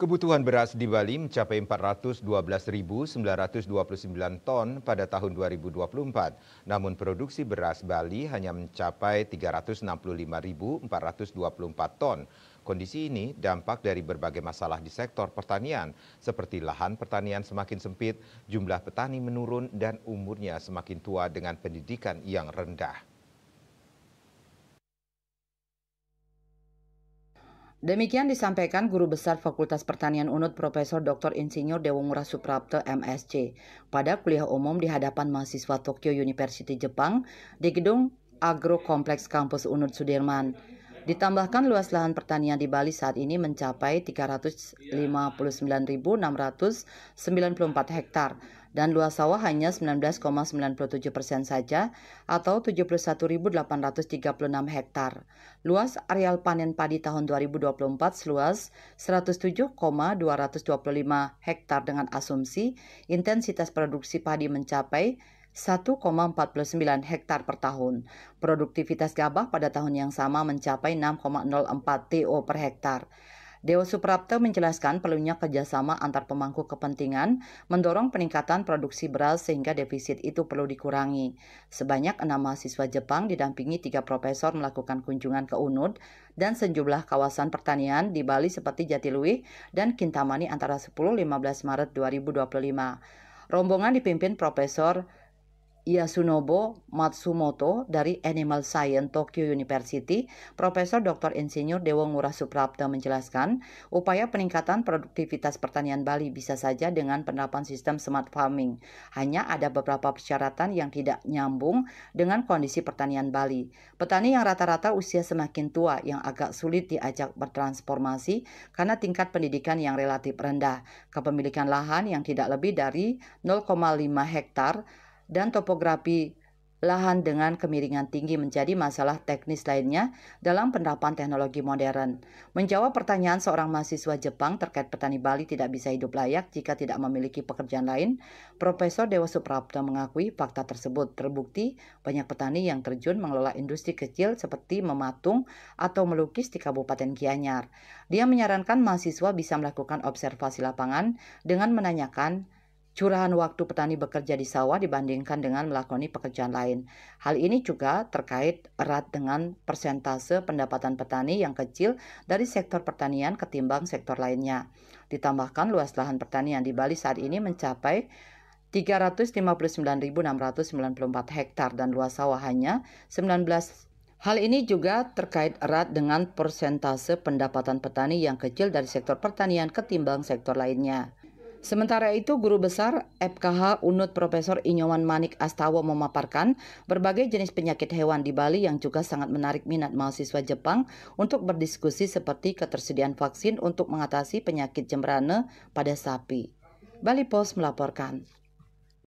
Kebutuhan beras di Bali mencapai 412.929 ton pada tahun 2024. Namun produksi beras Bali hanya mencapai 365.424 ton. Kondisi ini dampak dari berbagai masalah di sektor pertanian, seperti lahan pertanian semakin sempit, jumlah petani menurun, dan umurnya semakin tua dengan pendidikan yang rendah. Demikian disampaikan Guru Besar Fakultas Pertanian UNUD Profesor Dr. Insinyur Dewongura Suprapto MSc pada kuliah umum di hadapan mahasiswa Tokyo University Jepang di Gedung Agro Kompleks Kampus UNUD Sudirman. Ditambahkan luas lahan pertanian di Bali saat ini mencapai 359.694 hektar dan luas sawah hanya 19,97% saja atau 71.836 hektar. Luas areal panen padi tahun 2024 seluas 107,225 hektar dengan asumsi intensitas produksi padi mencapai 1,49 hektar per tahun. Produktivitas gabah pada tahun yang sama mencapai 6,04 TO per hektar. Dewa Suprapto menjelaskan perlunya kerjasama antar pemangku kepentingan mendorong peningkatan produksi beras sehingga defisit itu perlu dikurangi. Sebanyak 6 mahasiswa Jepang didampingi 3 profesor melakukan kunjungan ke UNUD dan sejumlah kawasan pertanian di Bali seperti Jatiluwih dan Kintamani antara 10-15 Maret 2025. Rombongan dipimpin Profesor Yasunobu Matsumoto dari Animal Science Tokyo University, Profesor Dr. Insinyur Dewongura Suprapto menjelaskan, upaya peningkatan produktivitas pertanian Bali bisa saja dengan penerapan sistem smart farming. Hanya ada beberapa persyaratan yang tidak nyambung dengan kondisi pertanian Bali. Petani yang rata-rata usia semakin tua yang agak sulit diajak bertransformasi karena tingkat pendidikan yang relatif rendah, kepemilikan lahan yang tidak lebih dari 0,5 hektar, dan topografi lahan dengan kemiringan tinggi menjadi masalah teknis lainnya dalam penerapan teknologi modern. Menjawab pertanyaan seorang mahasiswa Jepang terkait petani Bali tidak bisa hidup layak jika tidak memiliki pekerjaan lain, Profesor Dewa Suprapto mengakui fakta tersebut terbukti banyak petani yang terjun mengelola industri kecil seperti mematung atau melukis di Kabupaten Gianyar. Dia menyarankan mahasiswa bisa melakukan observasi lapangan dengan menanyakan curahan waktu petani bekerja di sawah dibandingkan dengan melakoni pekerjaan lain. Hal ini juga terkait erat dengan persentase pendapatan petani yang kecil dari sektor pertanian ketimbang sektor lainnya. Ditambahkan luas lahan pertanian di Bali saat ini mencapai 359.694 hektar dan luas sawah hanya 19. Hal ini juga terkait erat dengan persentase pendapatan petani yang kecil dari sektor pertanian ketimbang sektor lainnya. Sementara itu, Guru Besar FKH UNUD Profesor Inyoman Manik Astawa memaparkan berbagai jenis penyakit hewan di Bali yang juga sangat menarik minat mahasiswa Jepang untuk berdiskusi seperti ketersediaan vaksin untuk mengatasi penyakit jembrane pada sapi. Bali Post melaporkan.